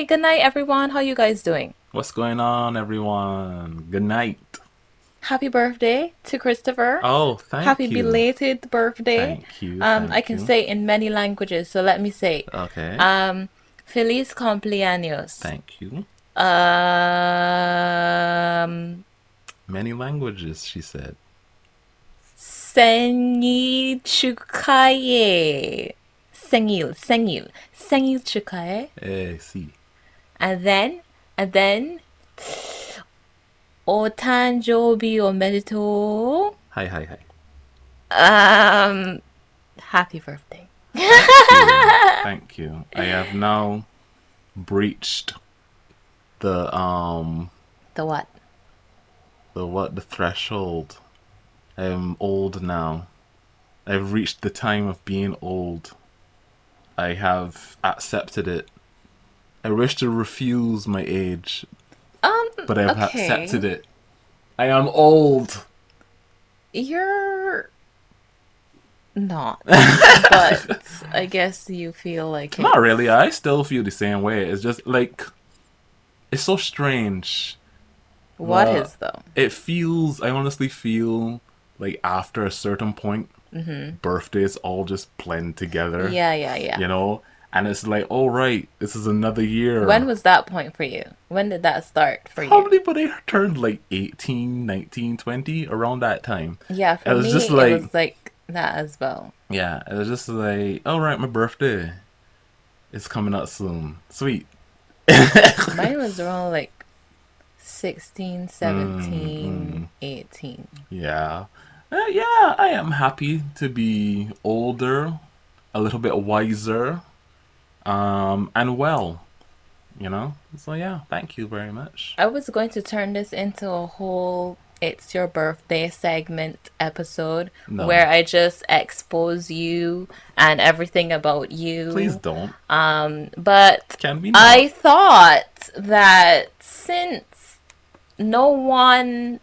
Hey, good night, everyone. How you guys doing? What's going on, everyone? Good night. Happy birthday to Christopher. Oh, Happy thank you. belated birthday. Thank you. I Thank can you. say in many languages, so let me say, Okay. um, Feliz cumpleaños. Thank you. Um, Many languages, she said. 생일 축하해. 생일 축하해. Eh, see. And then, and then, 오誕生日おめでとう. Hi, hi, hi. Um, Happy birthday. Thank you. Thank you. I have now breached the The what? the threshold. I am old now. I've reached the time of being old. I have accepted it. I wish to refuse my age, but I've accepted Okay. it. I am old. You're not, but I guess you feel like Not really. it's I still feel the same way. It's just like it's so strange. what But is though. it feels. I honestly feel like after a certain point, birthdays all just blend together. Yeah, yeah, yeah. You know, and it's like, oh right, this is another When year. was that point for you? When did that start for you? Probably when I turned like 18, 19, 20, around that time. Yeah, It for was just me, it like, was like that as well. yeah, it was just like, all right, my birthday is coming up soon. Sweet. Mine was around like 16, Mm, 17, mm. 18. Yeah. Yeah, I am happy to be older, a little bit wiser, and well, you know? So yeah, thank you very much. I was going to turn this into a whole It's Your Birthday segment episode No, where I just expose you and everything about please you. don't. But Can we I not? thought that since no one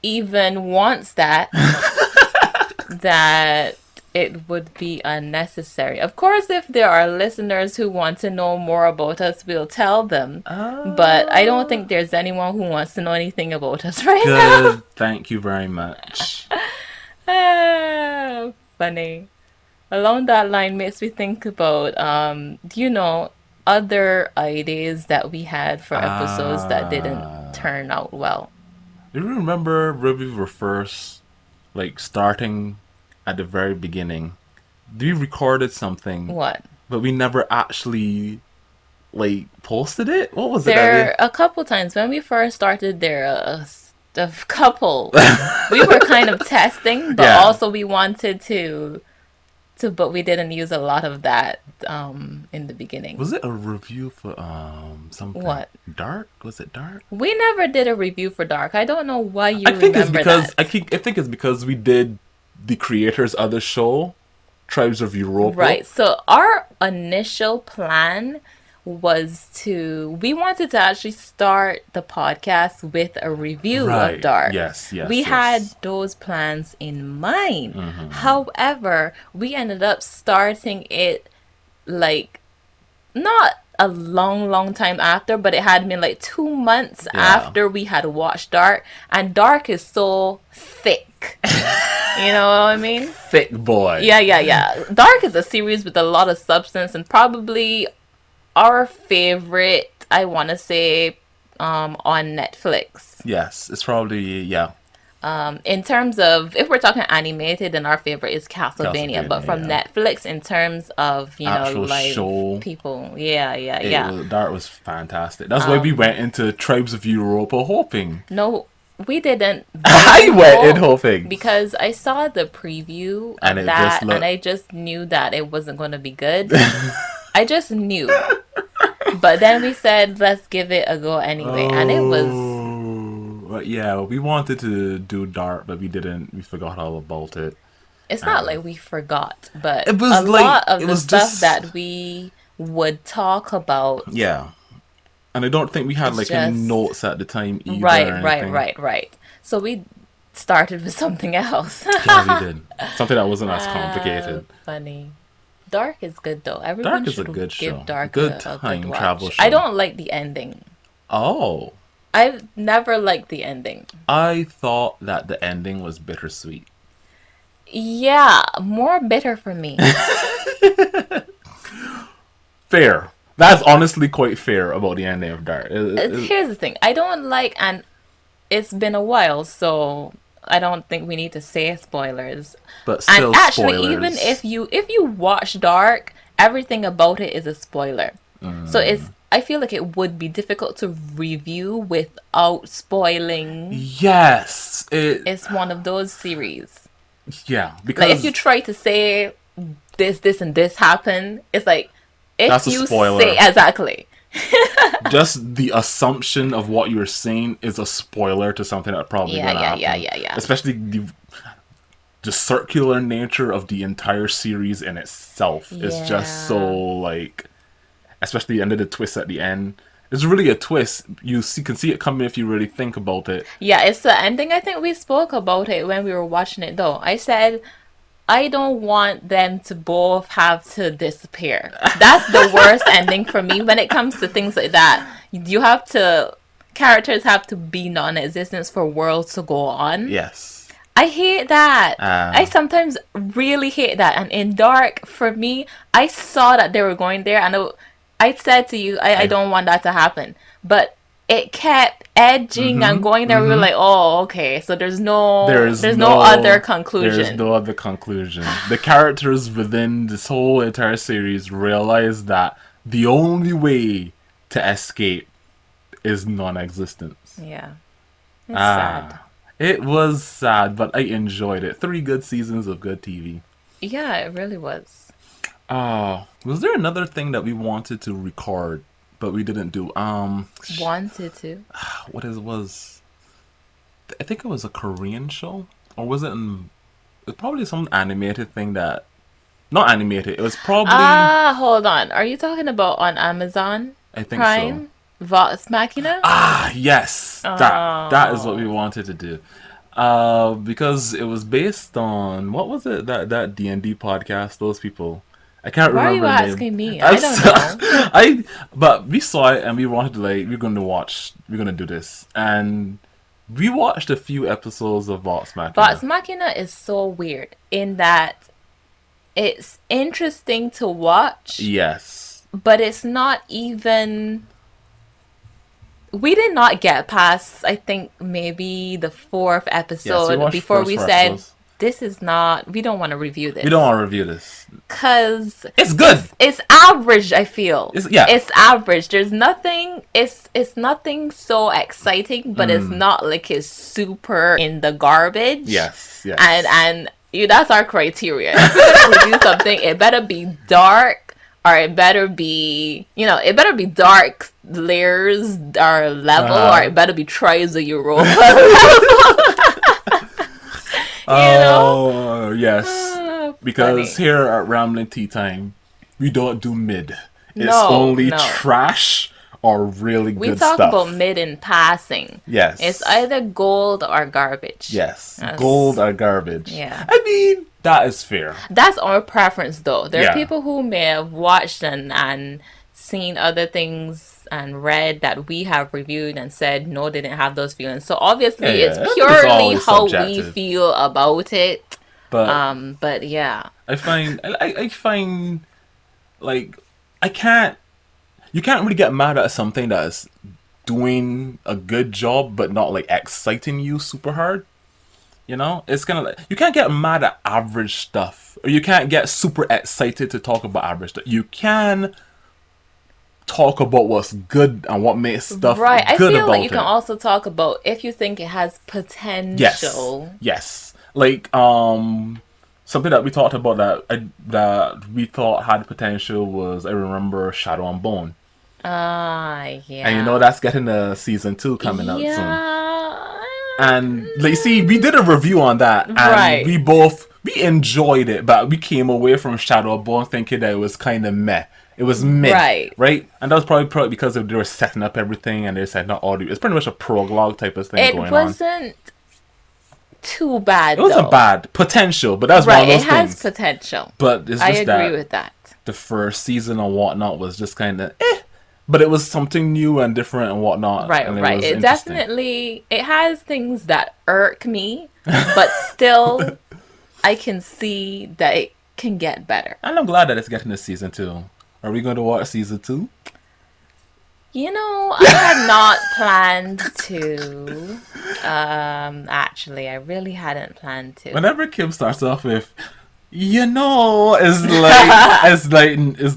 even wants that, that it would be unnecessary. Of course, if there are listeners who want to know more about us, we'll tell them. But I don't Uh, think there's anyone who wants to know anything about us right now. Good. Thank you very much. Ah, funny. Along that line makes me think about do you know other ideas that we had for episodes that didn't Uh, turn out well? do you remember when we were first, like, starting at the very beginning? We recorded something, What? but we never actually like posted it. What was it that we? There a couple times when we first started there a couple we were kind of testing, but Yeah. also we wanted to but we didn't use a lot of that in the beginning. Was it a review for something What? dark? Was it dark? We never did a review for Dark. I don't know why I you think it's remember because that. I think it's because we did the creator's other show, Tribes of Europa. Right. So our initial plan was we wanted to actually start the podcast with a review of Right. Dark. Yes. We Yes. had Yes. those plans in mind. Mm-hmm. However, we ended up starting it like not a long time after, but it had been like 2 months Yeah. after we had watched Dark, and Dark is so thick. You know what I mean? Thick boy. Yeah, yeah, yeah. Dark is a series with a lot of substance and probably our favorite, I want to say, on Netflix. Yes. It's probably yeah. In terms of, if we're talking animated, then our favorite is Castlevania. But Castlevania. from Yeah. Netflix, in terms of, Actual live show. people, yeah, yeah, It yeah. was that was fantastic. That's why we went into Tribes of Europa hoping. No, we didn't I really went in hope hoping, because I saw the preview and of it just that and looked. I just knew that it wasn't going to be good. I just knew. But then we said, let's give it a go anyway. And it was, Oh, but yeah, we wanted to do Dart, but we didn't. We forgot all about it. it's not Um, like we forgot, but it a was like lot of it the was stuff just that we would talk about yeah, and I don't think we had is like any just notes at the time either or right, right, anything. right, right. So we started with something else. Yeah, we did something that wasn't as complicated. Funny. Dark is good though. Everyone Dark is a should good give show. Dark Good a good time travel watch. I show. don't like the ending. Oh, I've never liked the ending. I thought that the ending was bittersweet. Yeah, more bitter for me. Fair. That's honestly quite fair about the ending of Dark. Here's the thing. I don't like, and it's been a while, so I don't think we need to say spoilers. But And still, actually, even spoilers. if you watch Dark, everything about it is a spoiler. So it's I feel like it would be difficult to review without spoiling. Yes, it. It's one of those series. Yeah, Like if you because try to say this, and this happened, it's like if that's a you say spoiler. exactly. Just the assumption of what you're saying is a spoiler to something that probably Yeah, gonna yeah, yeah, happen. yeah, yeah. Especially the circular nature of the entire series in itself is just so Yeah. like, especially the end of the twist at the end. It's really a twist. Can see it coming if you really think about it. Yeah, it's the ending. I think we spoke about it when we were watching it though. I said I don't want them to both have to disappear. That's the worst ending for me when it comes to things like that. You have to characters have to be non-existent for worlds to go on. Yes. I hate that. I Uh, sometimes really hate that. And in Dark, for me, I saw that they were going there, and I said to you, I I. don't want that to happen. But it kept edging and Mm-hmm. going there. We were Mm-hmm. like, oh, okay. So There's there's no other there's conclusion. no other conclusion. The characters within this whole entire series realize that the only way to escape is non-existence. Yeah, it's sad. Ah, it was sad, but I enjoyed it. 3 good seasons of good TV. Yeah, it really was. Was there another thing that we wanted to record but we didn't do? Wanted to. What is was? I think it was a Korean show, or was it? It's probably some animated thing that not animated. It was probably Ah, hold on. Are you talking about on Amazon I think so. Prime? Vox Machina? Yes, that is what we Oh. wanted to do. Because it was based on what was it that D&D podcast? Those people, I can't Why are you remember the name. asking me? I'm I don't know. I but we saw it and we wanted to we're gonna do this, and we watched a few episodes of Vox Vox Machina. Machina is so weird in that it's interesting to watch, Yes, but it's not even. We did not get past, I think, maybe the fourth yes, we episode watched before first we four said, episodes. this is not, we don't want to review We don't this. want to review this. Because It's good. it's average, I feel. It's yeah. It's average. There's nothing, it's nothing so exciting, but it's not like it's super in the garbage. Yes, yes. And that's our criteria. If we're gonna review something, it better be dark, or it better be, it better be dark layers or level, or Uh-huh. it better be Trials of Europa level. You know? Oh, yes. Because Funny. here at Rambling Tea Time, we don't do mid. It's No, only no. trash or really We good talk stuff. about mid in passing. Yes. It's either gold or garbage. Yes. That's- Gold or garbage. Yeah. I mean, that is fair. That's our preference, though. There are Yeah. people who may have watched and seen other things and read that we have reviewed and said no, they didn't have those feelings. So obviously, Yeah, it's yeah. It's purely always how we subjective. feel about it. But But yeah, I find, I find, like, I can't, you can't really get mad at something that is doing a good job but not, like, exciting you super hard. You know, it's kind of like you can't get mad at average stuff, or you can't get super excited to talk about average stuff. You can talk about what's good and what makes stuff right. I good feel about like you it. can also talk about if you think it has Yes, potential. yes. Like something that we talked about that we thought had potential was, I remember, Shadow and Bone, Yeah. and you know that's getting a season 2 coming out soon. Yeah. And like, see, we did a review on that, and Right. we enjoyed it, but we came away from Shadow of Bone thinking that it was kind of meh. It was mid, Right. And that was probably because they were setting up everything, and they said not audio. It's pretty much a prologue type of thing It going on. wasn't too bad, It wasn't though. bad potential, but that's one Right, of those it has things. potential. But it's I just agree that with that. the first season and whatnot was just kind of but it was something new and different and whatnot, Right, and it right. was It interesting. definitely it has things that irk me, but still I can see that it can get better. And I'm glad that it's getting a season 2. Are we going to watch season 2? I had not planned to. Actually, I really hadn't planned to. Whenever Kim starts off with, it's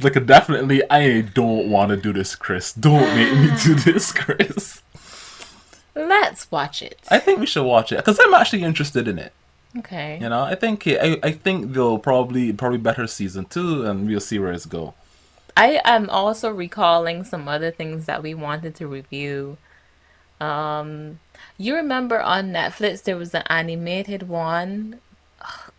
like a definitely, I don't want to do this, Chris. Don't make me do this, Chris. Let's watch it. I think we should watch it because I'm actually interested in it. Okay. I think I think they'll probably better season 2, and we'll see where it's go. I am also recalling some other things that we wanted to review. You remember on Netflix there was an animated one?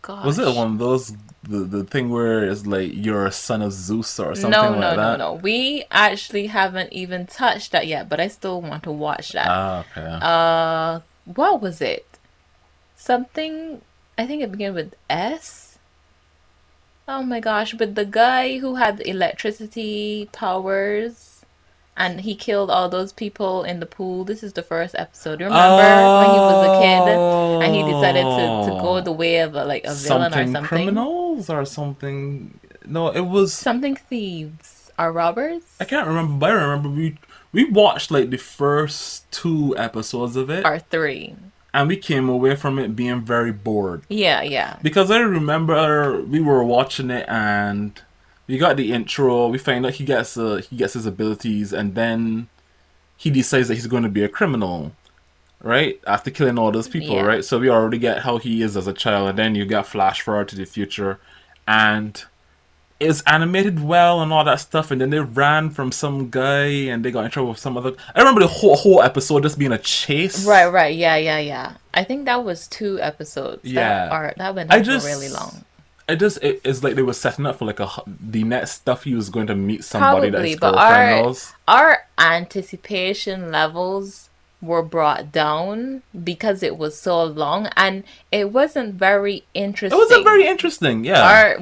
Oh, Was it gosh. one of those the thing where it's like you're a son of Zeus or something No, like no, no, that? no. We actually haven't even touched that yet, but I still want to watch that. Ah, okay. What was it? Something, I think it began with S. Oh my gosh, with the guy who had electricity powers and he killed all those people in the pool. This is the first episode. You remember when he was a kid and he decided to go Oh, the way of a villain or something something? criminals or something. No, it was. Something thieves or I robbers can't remember, but I remember we watched like the first 2 episodes of it, or three. and we came away from it being very bored. Yeah, yeah. Because I remember we were watching it and we got the intro. We find out he gets his abilities, and then he decides that he's going to be a criminal, right? After killing all those people, Yeah. right? So we already get how he is as a child, and then you got flash forward to the future, and it's animated well and all that stuff. And then they ran from some guy, and they got in trouble with some other. I remember the whole episode just being a chase. Right, right. Yeah, yeah, yeah. I think that was 2 episodes. Yeah, That went I on for really just long. it's like they were setting up for like the next stuff he was going to meet somebody that Probably, his but girlfriend our knows. our anticipation levels were brought down because it was so long and it wasn't very It was a interesting. very interesting, yeah. Our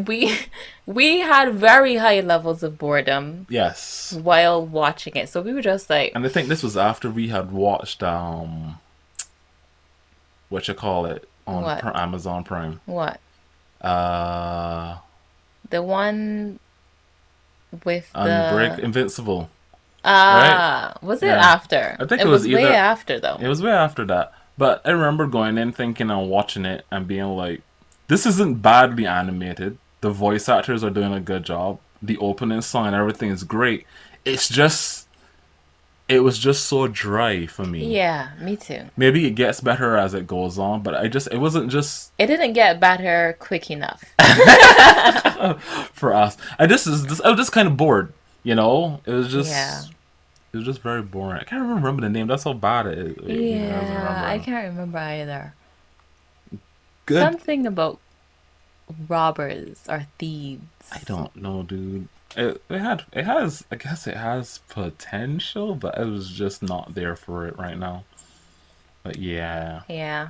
we had very high levels of boredom Yes. while watching it. So we were just like, And I think this was after we had watched what you call it on what? Amazon Prime. What? Uh The one with the Invincible, right? was it Yeah. after? I think It it was was way either after though. it was way after that. But I remember going in thinking and watching it and being like, this isn't badly animated. The voice actors are doing a good job. The opening song and everything is great. It's just it was just so dry for me. Yeah, me too. Maybe it gets better as it goes on, but it wasn't just It didn't get better quick enough. for us. I was just kind of bored, you know? Yeah. It was just very boring. I can't remember the name. That's how bad it I was Yeah, I remembering. can't remember either. Good. Something about robbers or thieves. I don't know, dude. I guess it has potential, but I was just not there for it right now. But yeah. Yeah.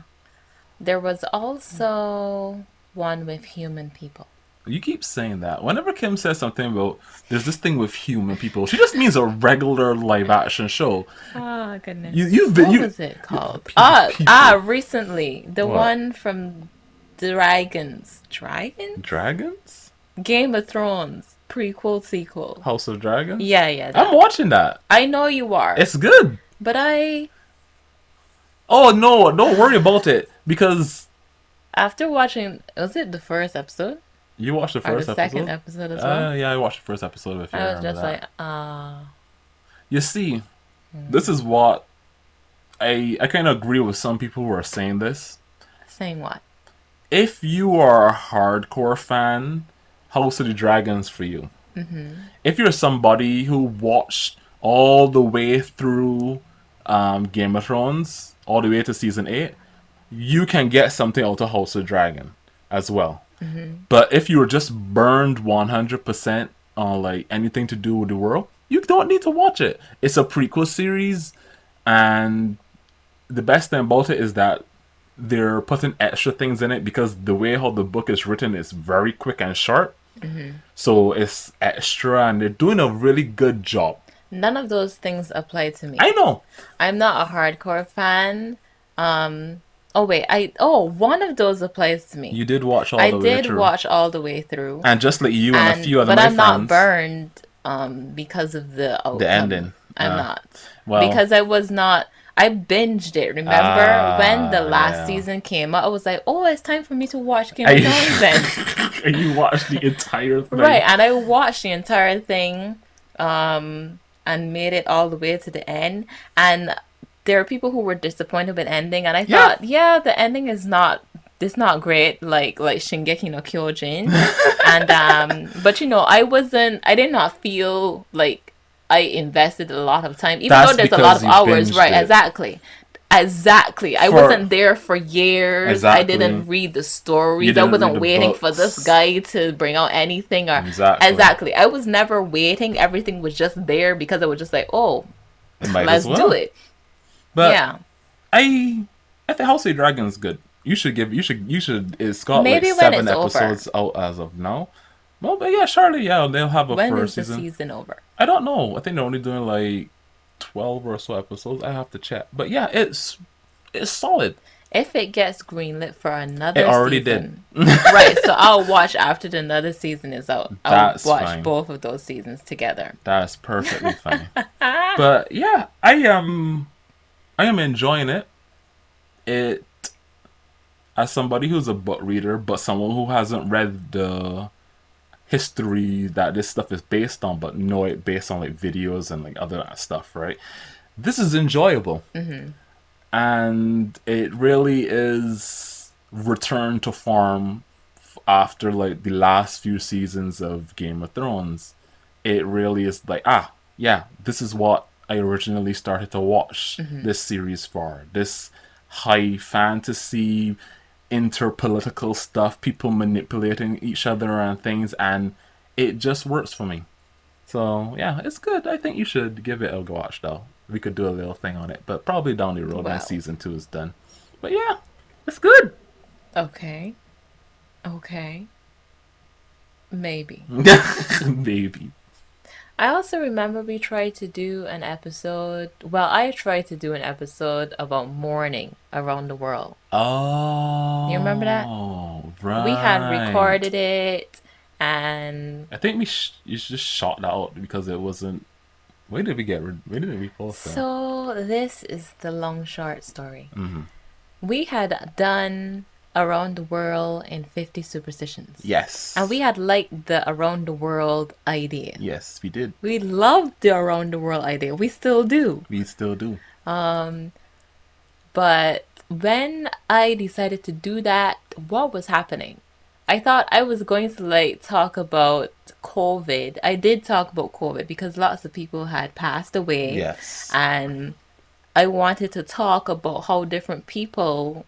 There was also one with human people. You keep saying that. Whenever Kim says something about there's this thing with human people, she just means a regular live action show. Oh goodness. You've been What you was it called? people. Recently. The What? one from Dragons. Dragon? Dragons? Game of Thrones. Prequel, sequel. House of Dragons? Yeah, yeah. I'm That. watching that. I know you are. It's good. But Oh no, don't worry about it because after watching, was it the first episode? you watched the Or the first second episode. episode as well? Yeah, I watched the first episode. If you I was remember just that. like, You see, this is what I kind of agree with some people who are saying this. saying what? If you are a hardcore fan, House of the Dragons for you. If you're somebody who watched all the way through Game of Thrones, all the way to season 8, you can get something out of House of Dragon as well. But if you're just burned 100% on like anything to do with the world, you don't need to watch it. It's a prequel series, and the best thing about it is that they're putting extra things in it because the way how the book is written is very quick and sharp. So it's extra, and they're doing a really good job. None of those things apply to I me. know I'm not a hardcore fan. Oh wait, one of those applies to me. you did watch all I the way did through, watch all the way through, and just like you and a and few other but my I'm not friends, burned because of the the outcome. ending. I'm not. Well, Because I binged it. Remember when the last yeah. season came out, I was like, "Oh, it's time for me to watch Game of Thrones then." And you watched the entire Right, thing. and I watched the entire thing and made it all the way to the end. And there are people who were disappointed with the ending, and I Yeah, thought, yeah, the ending is not it's not great like Shingeki no Kyojin. And but I did not feel like I invested a lot of time, even though that's there's a lot because of you hours, binged right? it. Exactly. I For wasn't there for years. I exactly, didn't read the you stories. I didn't read wasn't the waiting for this books. guy to bring out anything or Exactly, exactly. I was never waiting. Everything was just there because I was just like, "Oh, it might as let's do well. it." But Yeah. I think House of Dragon's good. You should. It's got like Maybe when 7 it's over. episodes out as of now. Well, but yeah, Charlie, yeah, they'll have a When first is the season. season over? I don't know. I think they're only doing like 12 or so episodes. I have to check. But yeah, it's solid. If it gets greenlit for It another already did. season, right? So I'll watch after the another season is out. I'll That's watch fine. both of those seasons together. That's perfectly fine. But yeah, I am enjoying it. It as somebody who's a book reader, but someone who hasn't read the history that this stuff is based on, but know it based on like videos and like other stuff, right? This is enjoyable, and it really is return to form after like the last few seasons of Game of Thrones. It really is like, yeah, this is what I originally started to watch this series for. This high fantasy interpolitical stuff, people manipulating each other and things, and it just works for me. So yeah, it's good. I think you should give it a go watch though. We could do a little thing on it, but probably down the road when Well, season 2 is done. But yeah, it's good. okay, okay, maybe. Maybe. I also remember we tried to do an episode. Well, I tried to do an episode about mourning around the world. You remember that? Oh, We had right. recorded it, and I think you just shot that out because it wasn't. Where did we post that? so this is the long short story. We had done around the world in 50 superstitions. And Yes. we had liked the around the world idea. Yes, we did. We loved the around the world idea. We still do. We still do. But when I decided to do that, what was happening? I thought I was going to like talk about COVID. I did talk about COVID because lots of people had passed away, Yes. and I wanted to talk about how different people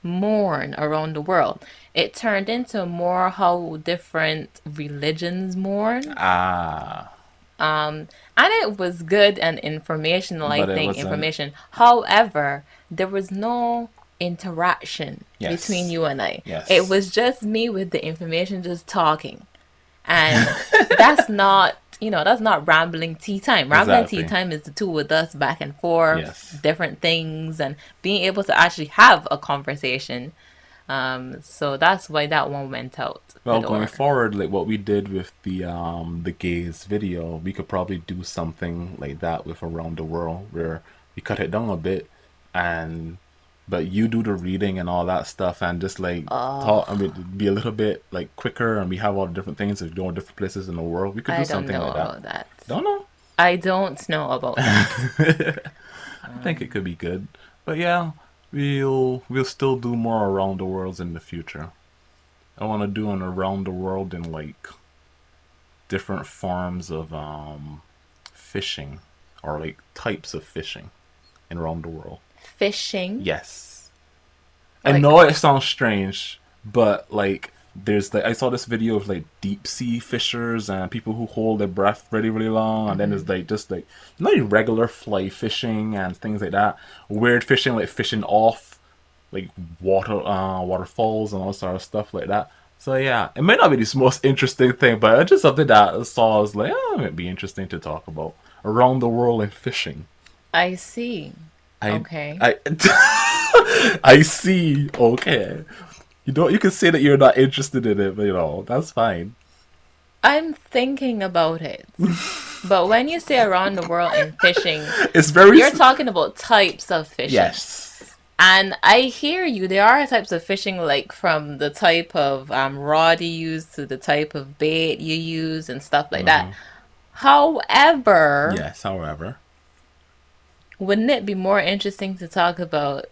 mourn around the world. It turned into more how different religions mourn. Ah, And it was good and informational, I but it think, wasn't. information. However, there was no interaction between Yes. you and I. It Yes. was just me with the information just talking. And that's not rambling tea time. Rambling tea Exactly. time is the two with us back and forth, Yes. different things, and being able to actually have a conversation. So that's why that one went out the Well, going door. forward, like what we did with the gays video, we could probably do something like that with Around the World, where we cut it down a bit, and but you do the reading and all that stuff, and just like talk. I Oh, mean, be a little bit like quicker, and we have all the different things of going different places in the world. We could do I don't something know like that. about that. Don't know. I don't know about that. I think it could be good, but yeah, we'll still do more Around the Worlds in the future. I want to do an Around the World in like different forms of fishing, or like types of fishing in around the world. Fishing, Yes. I like, know it sounds strange, but like there's like I saw this video of like deep sea fishers and people who hold their breath really really long, and then there's like just like your regular fly fishing and things like that. Weird fishing like fishing off like waterfalls and all sort of stuff like that. So yeah, it might not be the most interesting thing, but it's just something that I saw as like, oh, it might be interesting to talk about around the world in fishing. I see. I Okay. I I see. Okay, you don't. You can say that you're not interested in it, but that's fine. I'm thinking about it. But when you say around the world in fishing, It's very you're talking about types of fishing. yes. And I hear you. There are types of fishing, like from the type of rod you use to the type of bait you use and stuff like that. However, Yes. However, wouldn't it be more interesting to talk about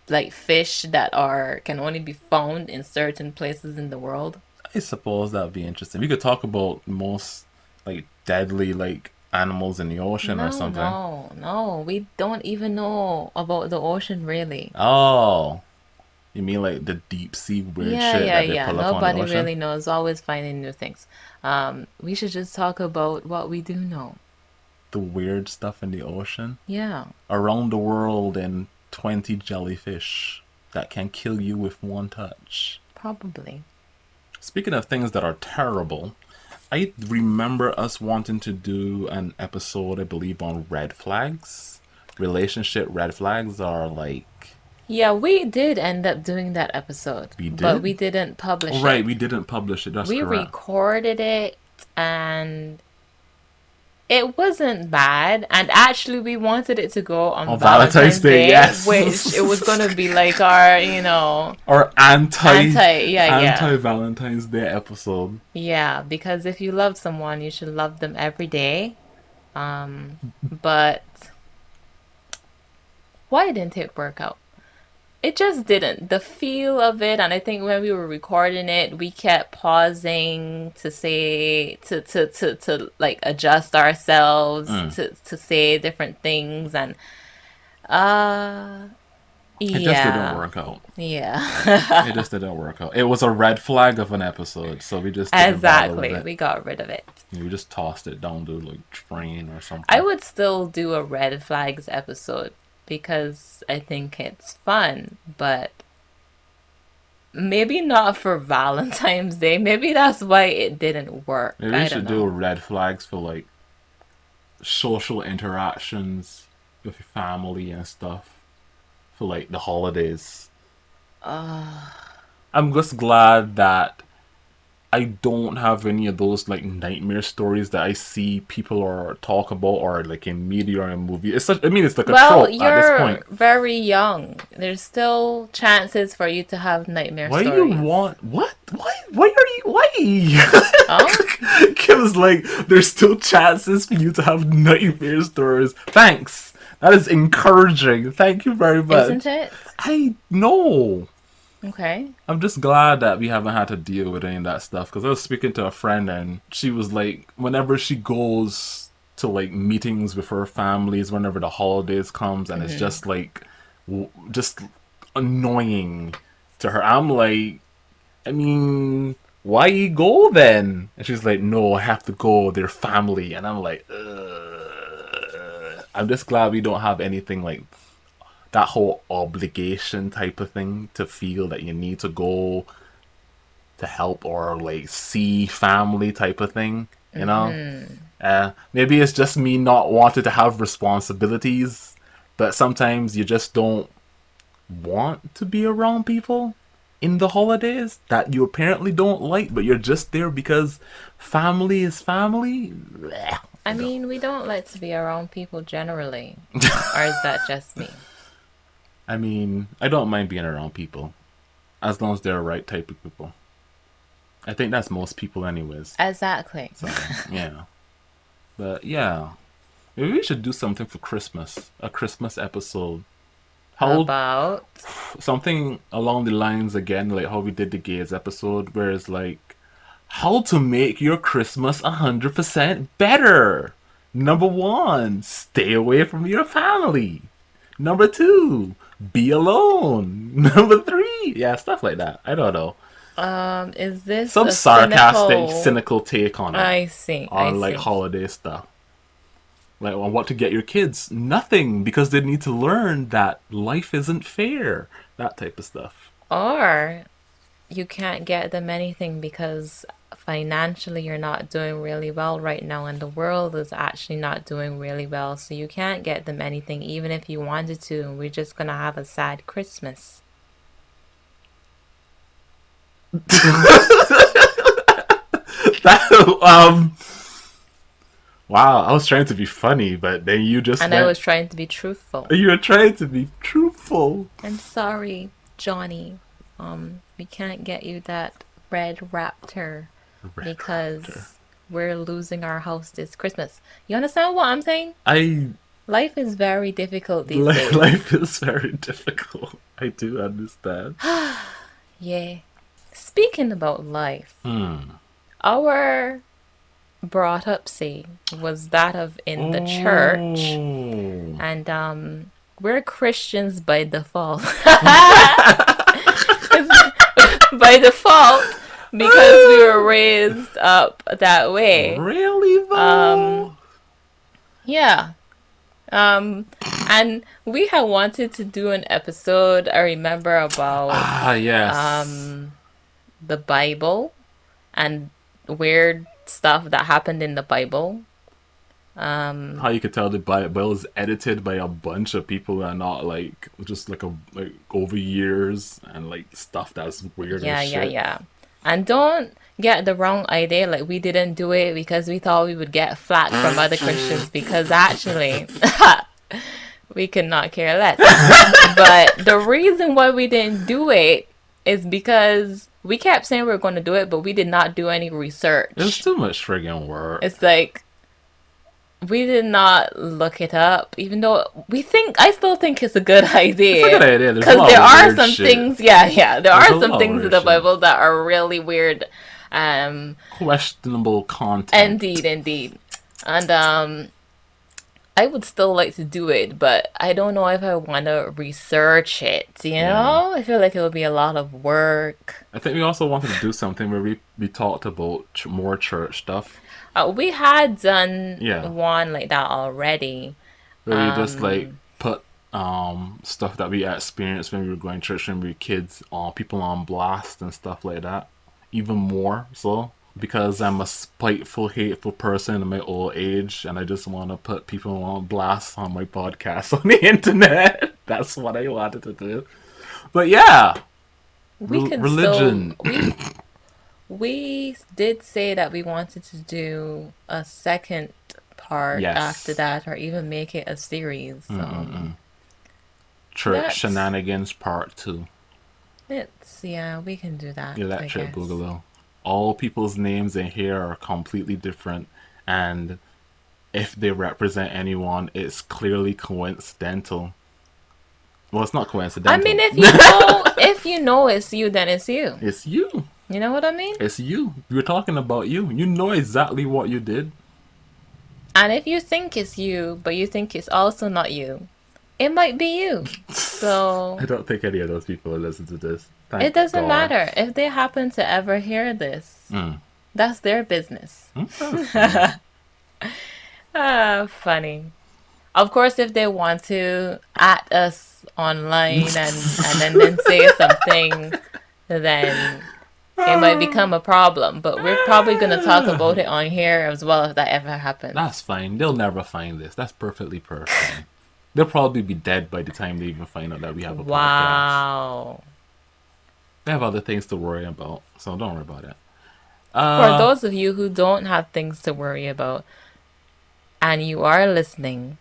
like fish that are can only be found in certain places in the world? I suppose that would be interesting. We could talk about most like deadly like animals in the ocean or No, something. no, no. We don't even know about the ocean really. Oh, you mean like the deep sea weird Yeah, shit yeah, that they yeah. pull up on the Nobody ocean? really knows. Always finding new things. We should just talk about what we do know. The weird stuff in the ocean? Yeah, Around the world in 20 jellyfish that can kill you with one touch. probably. Speaking of things that are terrible, I remember us wanting to do an episode, I believe, on red flags. Relationship red flags are like. Yeah, we did end up doing that episode, We but did? we didn't Oh, publish right, it. we didn't publish it. That's We correct. recorded it and it wasn't bad. And actually, we wanted it to go on On Valentine's Valentine's Day, Day, yes. which it was going to be like our, Or yeah, yeah. anti Valentine's Day episode. Yeah, because if you love someone, you should love them every day. But why didn't it work out? It just didn't. The feel of it, and I think when we were recording it, we kept pausing to say to like adjust ourselves Mm. to say different things and uh It just didn't yeah. work out. It Yeah. just didn't work out. It was a red flag of an episode, so we just didn't bother with Exactly. it. We got rid of it. We just tossed it down the like train or I something. would still do a red flags episode because I think it's fun, but maybe not for Valentine's Day. Maybe that's why it didn't work. Maybe we I don't should do know. red flags for like social interactions with your family and stuff for like the holidays. I'm just glad that I don't have any of those like nightmare stories that I see people or talk about or like in media or in movies. It's such, I mean, it's like a Well, trope at this you're point. very young. There's still chances for you to have nightmare Why you stories. want what? Why are you? Oh, Why? Kim's like, there's still chances for you to have nightmare stories. Thanks. That is encouraging. Thank you very isn't much. it? I know. Okay. I'm just glad that we haven't had to deal with any of that stuff. Because I was speaking to a friend and she was like, whenever she goes to like meetings with her families, whenever the holidays comes, and it's just like, just annoying to her. I'm like, I mean, why you go then? And she's like, no, I have to go. They're family. And I'm like, ugh. I'm just glad we don't have anything like that whole obligation type of thing to feel that you need to go to help or like see family type of thing, you know? Maybe it's just me not wanting to have responsibilities, but sometimes you just don't want to be around people in the holidays that you apparently don't like, but you're just there because family is family. I mean, we don't like to be around people generally. Or is that just me? I mean, I don't mind being around people as long as they're the right type of people. I think that's most people, anyways. Exactly. So, yeah. But yeah, maybe we should do something for Christmas. A Christmas episode. How About something along the lines again, like how we did the gays episode, where it's like how to make your Christmas 100% better. Number one, stay away from your family. Number two, be alone. Number three, yeah, stuff like that. I don't know. is this Some a sarcastic, cynical? cynical take on it, I see. I on like see. holiday stuff. Like on what to get your kids. Nothing, because they need to learn that life isn't fair. That type of stuff. Or you can't get them anything because financially you're not doing really well right now, and the world is actually not doing really well. So you can't get them anything, even if you wanted to. And we're just gonna have a sad Christmas. That, wow, I was trying to be funny, but then you just And I was trying to be truthful. You were trying to be truthful. I'm sorry, Johnny. We can't get you that red raptor because we're losing our house this Christmas. You understand what I'm saying? Life is very difficult these days. Life is very difficult. I do understand. Yeah. Speaking about life, our brought up say was that of in the church, and we're Christians by default. By default, because we were raised up that way. Really though? Yeah. And we had wanted to do an episode, I remember, about yes. The Bible and weird stuff that happened in the Bible. How you could tell the Bible is edited by a bunch of people that are not like just like over years and like stuff that's weird as shit. Yeah. And don't get the wrong idea, like we didn't do it because we thought we would get flack from other Christians, because actually we could not care less. But the reason why we didn't do it is because we kept saying we were going to do it, but we did not do any research. It's too much friggin' work. It's like we did not look it up, even though I still think it's a good idea. It's a good idea. Because there are some things, there are some things in the Bible that are really weird. Questionable content. Indeed. And I would still like to do it, but I don't know if I want to research it, you know? I feel like it would be a lot of work. I think we also wanted to do something where we talked about more church stuff. We had done one like that already. Where we just like put stuff that we experienced when we were going to church when we were kids, people on blast and stuff like that. Even more so. Because I'm a spiteful, hateful person in my old age, and I just want to put people on blast on my podcast on the internet. That's what I wanted to do. But yeah, religion. We did say that we wanted to do a second part after that, or even make it a series. Church Shenanigans Part 2. We can do that. Electric Boogaloo. All people's names in here are completely different, and if they represent anyone, it's clearly coincidental. Well, it's not coincidental. I mean, if you know it's you, then it's you. It's you. You know what I mean? It's you. We're talking about you. You know exactly what you did. And if you think it's you, but you think it's also not you, it might be you. So I don't think any of those people will listen to this. It doesn't matter. If they happen to ever hear this, that's their business. Funny. Of course, if they want to at us online and then say something, then it might become a problem. But we're probably going to talk about it on here as well if that ever happens. That's fine. They'll never find this. That's perfectly perfect. They'll probably be dead by the time they even find out that we have a podcast. Wow. They have other things to worry about, so don't worry about it. For those of you who don't have things to worry about, and you are listening,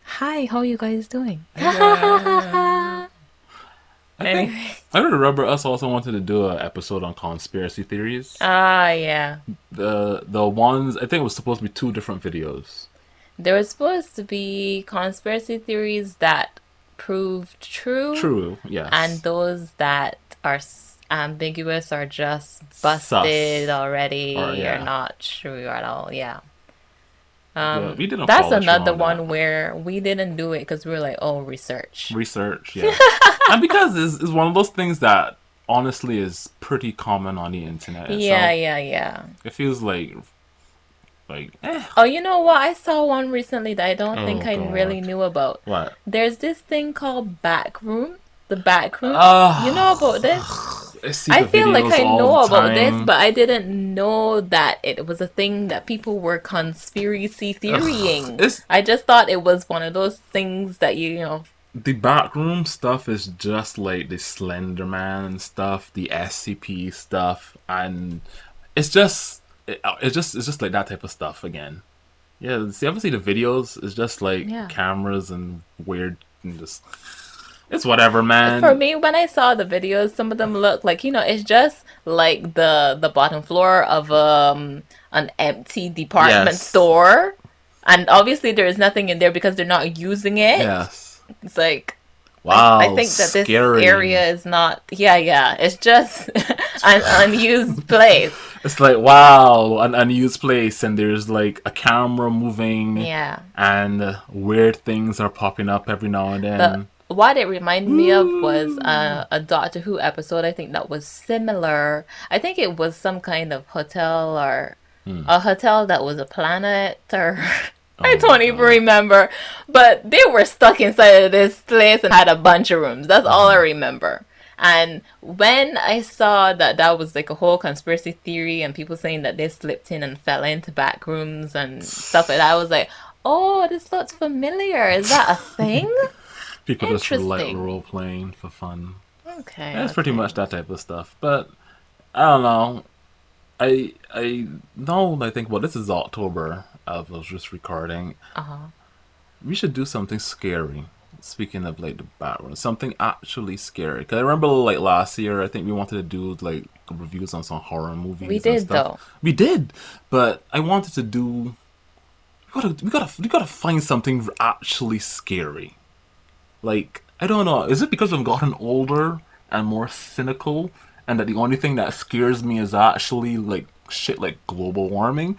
hi, how are you guys doing? I remember us also wanted to do an episode on conspiracy theories. Yeah. The ones, I think it was supposed to be 2 different videos. There was supposed to be conspiracy theories that proved true. True, yes. And those that are ambiguous or just busted already or not true at all. Yeah. We didn't. That's another one where we didn't do it because we were like, oh, research, yeah. And because it's one of those things that honestly is pretty common on the internet. Yeah. It feels like. Oh, you know what? I saw one recently that I don't think I really knew about. What? There's this thing called Backroom. The Backroom. You know about this? I see I the feel like videos I all the know about this, time. but I didn't know that it was a thing that people were conspiracy Ugh, theorying. it's I just thought it was one of those things that you know. the backroom stuff is just like the Slender Man stuff, the SCP stuff, and it's just like that type of stuff again. Yeah, see, obviously the videos is just like Yeah. cameras and weird and just it's whatever, For man. me, when I saw the videos, some of them look like, it's just like the bottom floor of an empty department Yes, store. And obviously there is nothing in there because they're not using it. yes. It's like I Wow, think that this scary. area is not, yeah, it's just an unused place. It's like wow, an unused place, and there's like a camera moving, Yeah. and weird things are popping up every now and The then. what it reminded me of was Ooh. a Doctor Who episode. I think that was similar. I think it was some kind of hotel or Hmm. a hotel that was a planet or I Oh my don't even god. remember. But they were stuck inside of this place and had a bunch of rooms. That's all I Hmm. remember. And when I saw that that was like a whole conspiracy theory and people saying that they slipped in and fell into back rooms and stuff like that, I was like, oh, this looks familiar. Is that a thing? People just like Interesting. role playing for fun. Okay, And it's pretty okay. much that type of stuff. But I don't know. I know when I think well, this is October. I was just recording. Uh-huh. We should do something scary. Speaking of like the background, something actually scary. Cause I remember like last year, I think we wanted to do like reviews on some horror We movies and did stuff. though. We did, but I wanted to do. We gotta find something actually scary. Like I don't know. Is it because I've gotten older and more cynical, and that the only thing that scares me is actually like shit like global warming?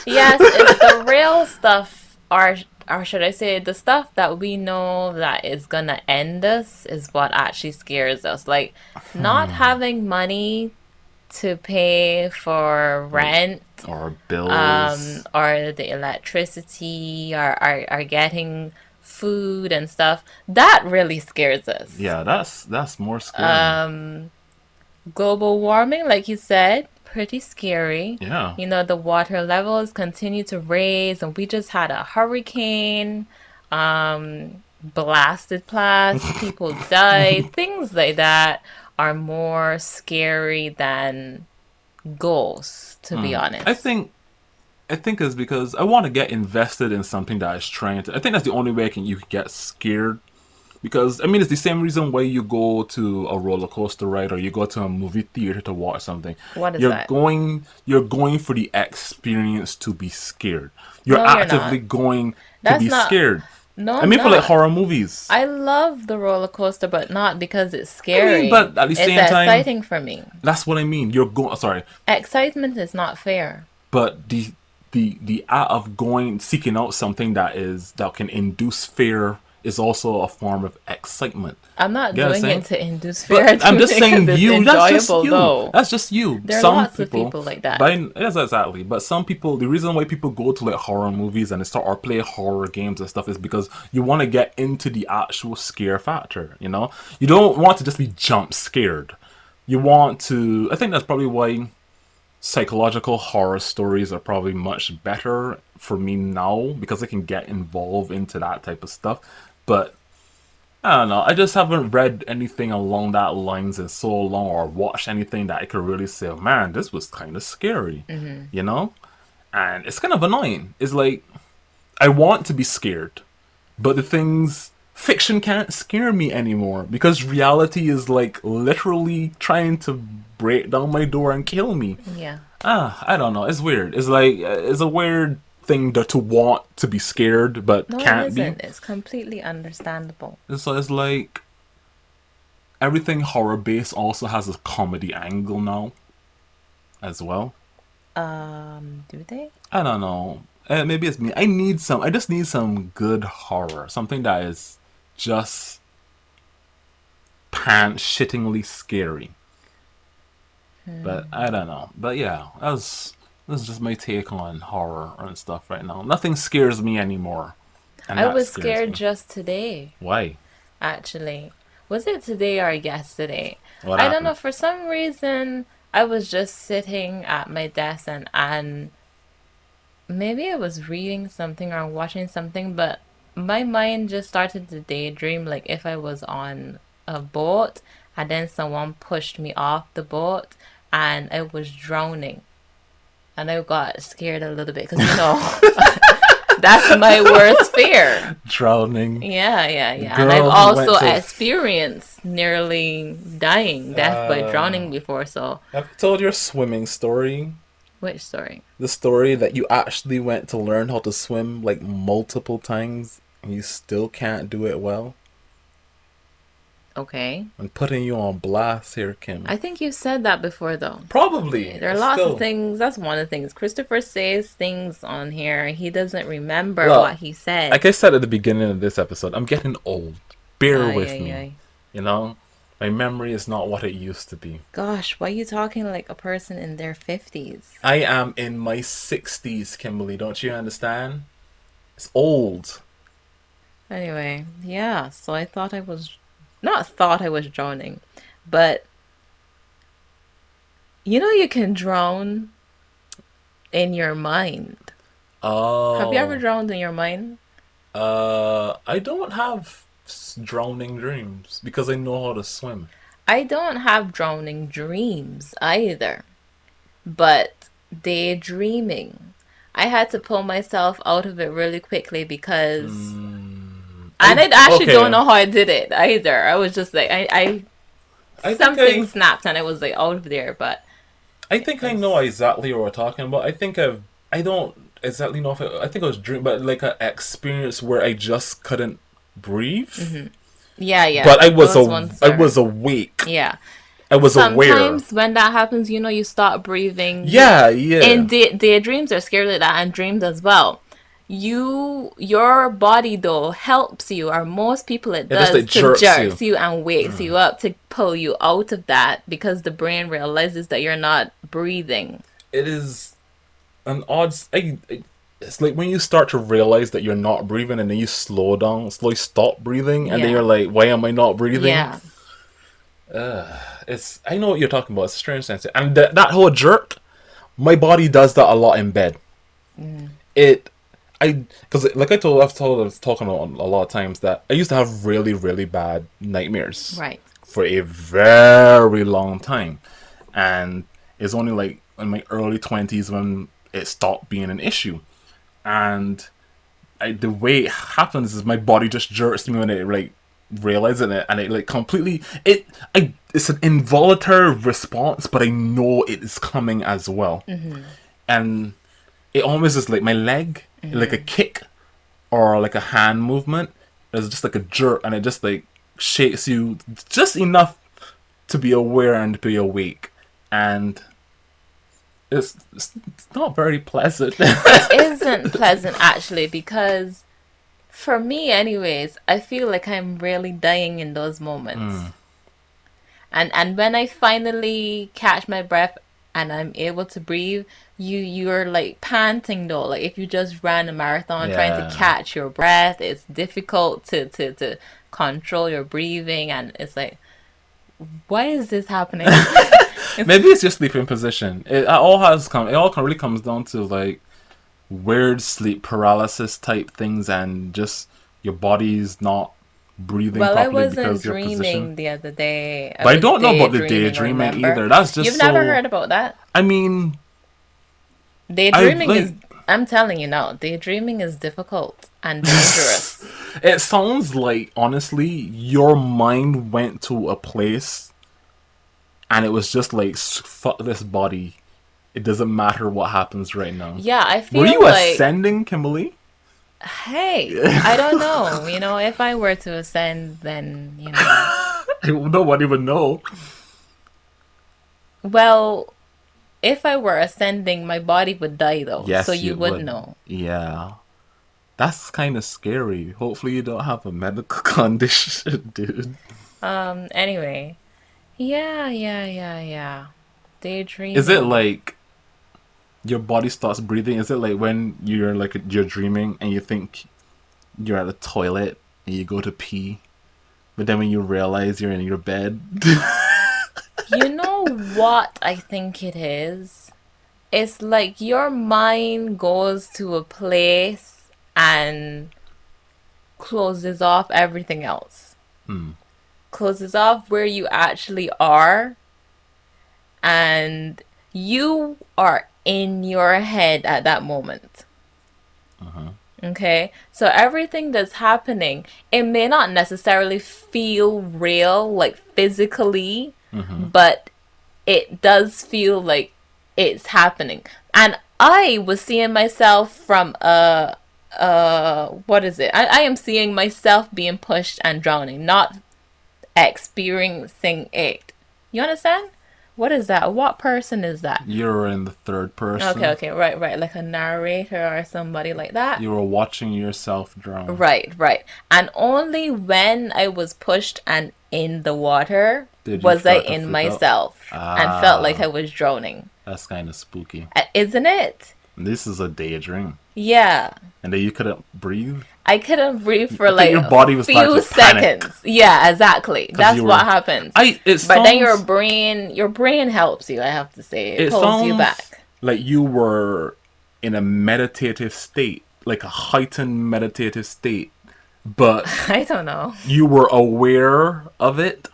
Yes, it's the real stuff or should I say the stuff that we know that is gonna end us is what actually scares us. Like not having money to pay for Like rent, or bills. or the electricity or getting food and stuff. That really scares us. Yeah, that's more scary. Global warming, like you said, pretty scary. Yeah. The water levels continue to raise, and we just had a hurricane, blasted plants, people died. Things like that are more scary than ghosts, to be I honest. think I think it's because I want to get invested in something that is trying to. I think that's the only way you can get scared. Because I mean, it's the same reason why you go to a roller coaster ride or you go to a movie theater to watch something. What is You're that? going for the experience to be scared. You're No, you're actively not. going to That's be not. scared. No, I I'm mean, for like not. horror movies. I love the roller coaster, but not because it's I mean, scary. but at the It's same time, exciting for me. that's what I mean. You're going. Sorry, Excitement is not fair. but the act of going seeking out something that can induce fear is also a form of excitement. I'm not You get what I'm doing it saying? to induce fear. But I'm I'm doing just it because saying it's you. That's just enjoyable, you. though. That's just you. There are Some lots of people, people like that. but yes, exactly. But some people, the reason why people go to like horror movies and they start or play horror games and stuff is because you want to get into the actual scare factor. You don't want to just be jump scared. You want to. I think that's probably why psychological horror stories are probably much better for me now because I can get involved into that type of stuff. But I don't know. I just haven't read anything along that lines in so long or watched anything that I could really say, man, this was kind of scary, Hmm. you know? And it's kind of annoying. It's like, I want to be scared, but the things, fiction can't scare me anymore because reality is like literally trying to break down my door and kill me. Yeah. I don't know. It's weird. It's like, it's a weird thing to want to be scared, but No, it can't be. isn't. It's completely understandable. So it's like, everything horror based also has a comedy angle now as well. Do they? I don't know. Maybe it's me. I just need some good horror. Something that is just pants shittingly scary. But I don't know. But yeah, that's just my take on horror and stuff right now. Nothing scares me anymore. And I that was scares scared me. just today, Why? actually. Was it today or yesterday? What I don't happened? know. For some reason, I was just sitting at my desk and maybe I was reading something or watching something, but my mind just started to daydream like if I was on a boat and then someone pushed me off the boat and I was drowning. And I got scared a little bit because, that's my worst fear. Drowning. Yeah. And I've Girl who went also to. experienced nearly dying, death by drowning before. So, Have you told your swimming story? which story? The story that you actually went to learn how to swim like multiple times and you still can't do it well? Okay. I'm putting you on blast here, Kim. I think you said that before, though. Probably. There are lots of Still. things. That's one of the things. Christopher says things on here. He doesn't remember Well, what he said. like I said at the beginning of this episode, I'm getting old. Bear Ay, with ay, me. ay. You know? My memory is not what it used to be. Gosh, why are you talking like a person in their 50s? I am in my 60s, Kimberly. Don't you understand? It's old. Anyway, yeah, so I thought I was, not thought I was drowning, but you can drown in your mind. Have you ever Oh. drowned in your mind? I don't have drowning dreams because I know how to swim. I don't have drowning dreams either, but daydreaming. I had to pull myself out of it really quickly because, and I actually don't Okay. know how I did it either. I was just like, I think something I snapped and it was like out of there, but I it think I know was, exactly what we're talking about. I don't exactly know if I think I was dream, but like an experience where I just couldn't breathe. yeah, But those ones I are, was awake. yeah. I was aware. Sometimes when that happens, you stop breathing. Yeah, yeah. And daydreams are scary like that, and dreams as well. Your body though helps you, or most people it It just does, like to jerks you. jerks you and wakes you up to pull you out of that because the brain realizes that you're not breathing. It is an odd. It's like when you start to realize that you're not breathing, and then you slow down, slowly stop breathing, and then you're Yeah, like, "Why am I not breathing?" yeah. It's I know what you're talking about. It's a strange sense, and that whole jerk, my body does that a lot in bed. It, because like I was talking about a lot of times that I used to have really really bad nightmares Right. for a very long time, and it's only like in my early 20s when it stopped being an issue, and the way it happens is my body just jerks me when it like realizing it, and it like completely it's an involuntary response, but I know it is coming as well, and it almost is like my leg, like a kick or like a hand movement. It's just like a jerk, and it just like shakes you just enough to be aware and be awake, and it's not very pleasant. It isn't pleasant actually because for me anyways, I feel like I'm really dying in those moments. And when I finally catch my breath and I'm able to breathe, you're like panting though. Like if you just ran a marathon trying to Yeah. catch your breath, it's difficult to control your breathing, and it's like, why is this happening? Maybe it's your sleeping position. It all really comes down to like weird sleep paralysis type things, and just your body's not breathing Well, I properly wasn't because your position. dreaming the other day. I But I was don't know about the daydreaming, daydreaming remember? either. That's just You've never so. heard about that? I mean, I Daydreaming is, like. I'm telling you now, daydreaming is difficult and dangerous. It sounds like honestly, your mind went to a place, and it was just like, fuck this body. It doesn't matter what happens right now. Yeah, I Were feel you like, ascending, Kimberly? hey, I don't know. If I were to ascend, then, Nobody would know. well, if I were ascending, my body would die though. So Yes, you you would would. know. Yeah. That's kind of scary. Hopefully, you don't have a medical condition, dude. Anyway. Yeah. Is it Daydreaming. like your body starts breathing? Is it like when you're dreaming and you think you're at the toilet and you go to pee, But then when you realize you're in your bed, You know what I think it is? It's like your mind goes to a place and closes off everything else. hmm, Closes off where you actually are, and you are in your head at that moment. uh-huh. Okay, so everything that's happening, it may not necessarily feel real, like physically, Hmm. but it does feel like it's happening. And I was seeing myself from what is it? I am seeing myself being pushed and drowning, not experiencing it. You understand? What is that? What person is that? You're in the third Okay, person. okay, right, right. Like a narrator or somebody like that. You were watching yourself drown. Right, right. And only when I was pushed and in the water Did you was I start to in freak out? myself and felt like I Ah, was drowning. that's kind of spooky. Isn't it? This is a daydream. Yeah. And then you couldn't breathe. I couldn't breathe for I think like your a body was starting few to panic seconds. Yeah, exactly. because That's you what were. happens. It But then sounds. your brain helps you, I have to say. It It pulls you sounds back. like you were in a meditative state, like a heightened meditative state, but I don't know. you were aware of it,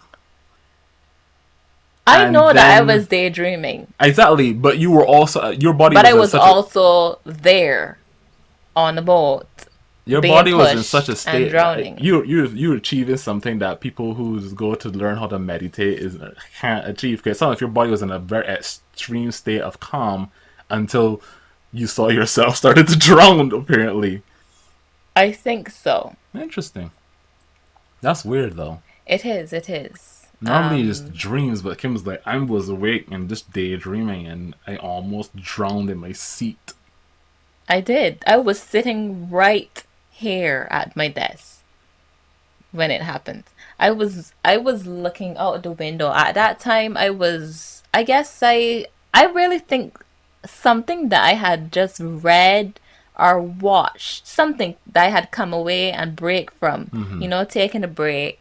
I and know that I then was daydreaming, exactly. But you were also your body but I was in was such a also there on the boat your being body was in such a pushed and state that drowning. you're achieving something that people who go to learn how to meditate is can't achieve. Because some of your body was in a very extreme state of calm until you saw yourself started to drown. Apparently, I think so. interesting. That's weird though. It is, it is. Normally it's just dreams, but Kim was like, I was awake and just daydreaming, and I almost drowned in my seat. I did. I was sitting right here at my desk when it happened. I was looking out the window. At that time I guess I really think something that I had just read or watched, something that I had come away and break from, Hmm. taking a break.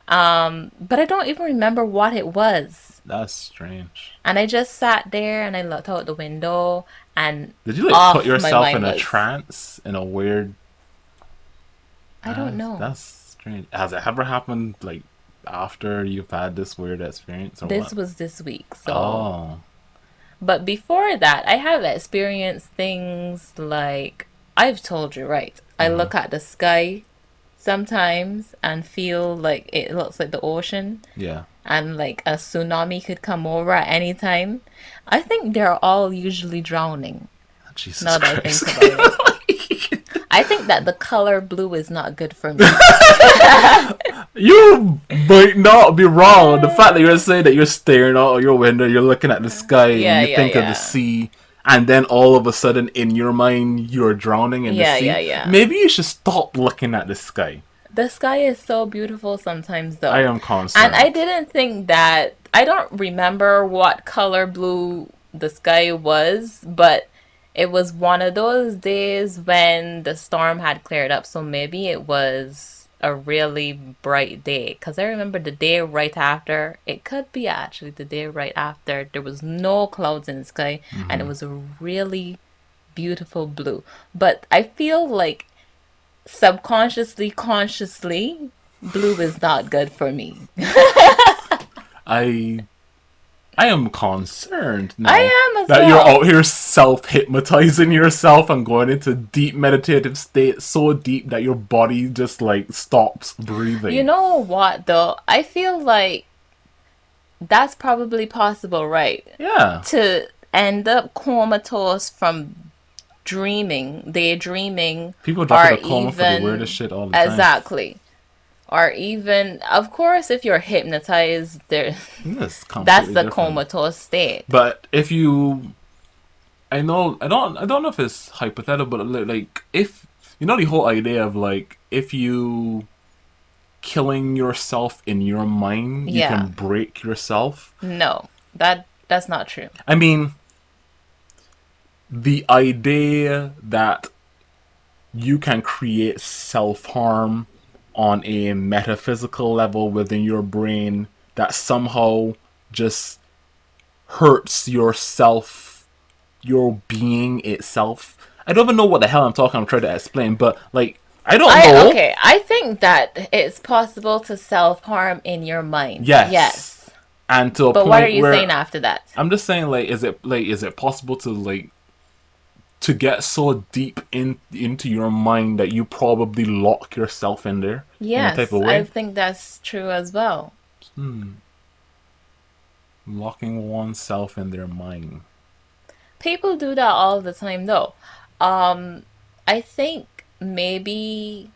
But I don't even remember what it was. That's strange. And I just sat there and I looked out the window and Did you like put off my yourself mind in a was. trance in a weird? I don't know. That's strange. Has it ever happened like after you've had this weird experience or This what? was this week, so. Oh, But before that, I have experienced things like I've told you, right? I hmm, look at the sky sometimes and feel like it looks like the ocean yeah. and like a tsunami could come over at any time. I think they're all usually drowning, Jesus now that I Christ. think about it. I think that the color blue is not good for me. You might not be wrong. The fact that you're saying that you're staring out of your window, you're looking at the sky, and Yeah, you yeah, think of the yeah. sea, and then all of a sudden in your mind you're drowning in the Yeah, sea. yeah, yeah. Maybe you should stop looking at the sky. The sky is so beautiful sometimes, I though. am And I concerned. didn't think that, I don't remember what color blue the sky was, but it was one of those days when the storm had cleared up. So maybe it was a really bright day. Because I remember the day right after, it could be actually the day right after, there was no clouds in the sky and it Hmm. was a really beautiful blue. But I feel like subconsciously, consciously, blue is not good for me. I I am concerned now I am as that you're well. out here self hypnotizing yourself and going into deep meditative state so deep that your body just like stops You breathing. know what, though? I feel like that's probably possible, right? Yeah. To end up comatose from dreaming, daydreaming, People drop in or a coma for the weirdest even shit all the time. exactly, or even, of course, if you're hypnotized, there, That's that's completely the different. comatose state. But if you I don't know if it's hypothetical, but like if you know the whole idea of like if you killing yourself in your mind, you Yeah, can break yourself. no, that's not true. I mean, the idea that you can create self harm on a metaphysical level within your brain that somehow just hurts yourself, your being itself. I don't even know what the hell I'm trying to explain, but like I don't know. Okay, I think that it's possible to self-harm in your mind. Yes. Yes. And to a But what are point you where saying after that? I'm just saying, like, is it possible to like to get so deep into your mind that you probably lock yourself in there in a type Yes, of I way? think that's true as well. Locking oneself in their mind. People do that all the time though. I think maybe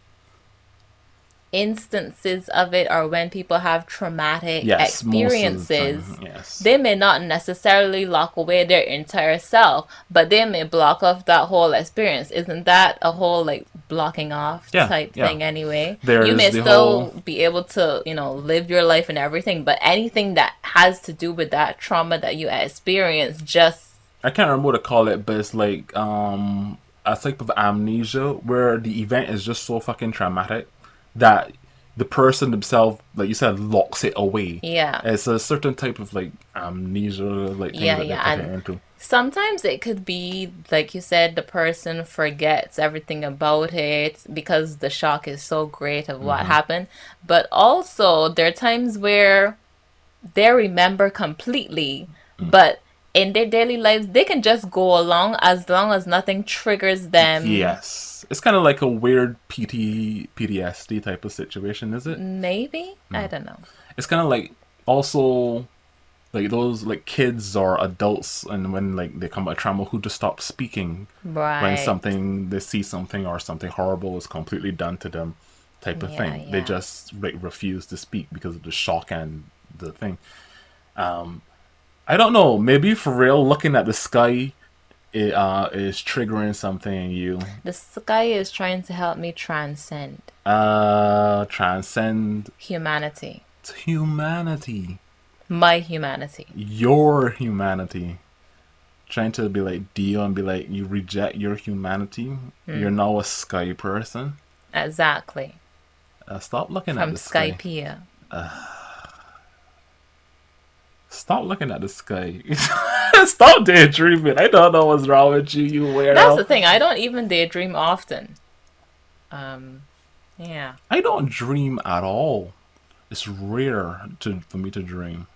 instances of it are when people have traumatic Yes, most of the experiences. time. Yes. They may not necessarily lock away their entire self, but they may block off that whole experience. Isn't that a whole like blocking off Yeah, type yeah. thing anyway? You There's may the whole still be able to, live your life and everything, but anything that has to do with that trauma that you experience just I can't remember what to call it, but it's like a type of amnesia where the event is just so fucking traumatic that the person themselves, like you said, locks it away. yeah. It's a certain type of like amnesia, like things Yeah, that they yeah. put it And into. sometimes it could be, like you said, the person forgets everything about it because the shock is so great of what happened. But also, there are times where they remember completely, but in their daily lives, they can just go along as long as nothing triggers them. Yes, it's kind of like a weird PTSD type of situation, is it? Maybe? I don't know. It's kind of like also like those like kids or adults, and when like they come out of trauma, who just stop speaking when Right. something they see something or something horrible is completely done to them, type of Yeah, thing. They yeah. just like refuse to speak because of the shock and the thing. I don't know. Maybe for real, looking at the sky is triggering something in you. The sky is trying to help me transcend Transcend humanity, to humanity, my humanity. your humanity. Trying to be like Dio and be like, you reject your humanity. You're now a sky person. Exactly. Stop looking at From the sky. Skypea. Stop looking at the sky. Stop daydreaming. I don't know what's wrong with you, you That's the weirdo. thing. I don't even daydream often. Yeah. I don't dream at all. It's rare for me to dream.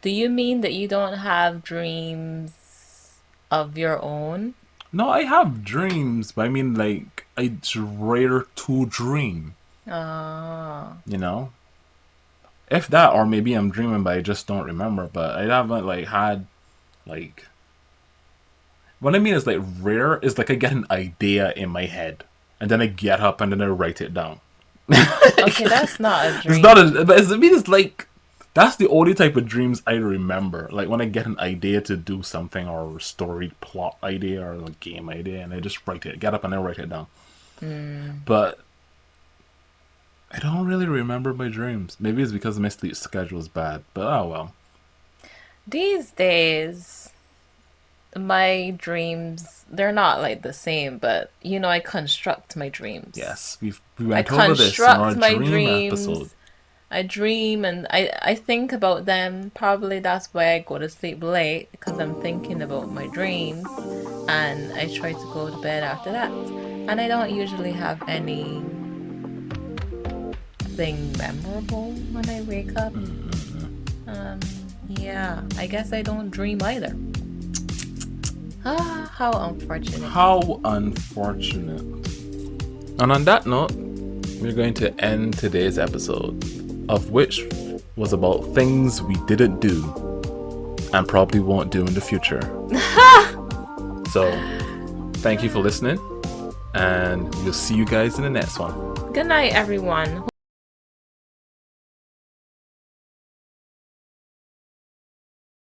Do you mean that you don't have dreams of your own? No, I have dreams, but I mean like it's rare to dream. Oh. You know, if that, or maybe I'm dreaming, but I just don't remember. But I haven't like had like what I mean is like rare is like I get an idea in my head and then I get up and then I write it down. Okay, that's not a It's not dream. but I mean it's like that's the only type of dreams I remember. Like when I get an idea to do something or a story plot idea or a game idea and I just write it, get up and then write it down. But I don't really remember my dreams. Maybe it's because my sleep schedule is bad, but oh well. These days, my dreams, they're not like the same, but I construct my dreams. Yes, we I went over this in our construct my dream episode. dreams. I dream and I think about them. Probably that's why I go to sleep late because I'm thinking about my dreams and I try to go to bed after that. And I don't usually have anything memorable when I wake up. Yeah, I guess I don't dream either. Ah, how unfortunate. How unfortunate. And on that note, we're going to end today's episode, of which was about things we didn't do and probably won't do in the future. So, thank you for listening, and we'll see you guys in the next one. Good night, everyone.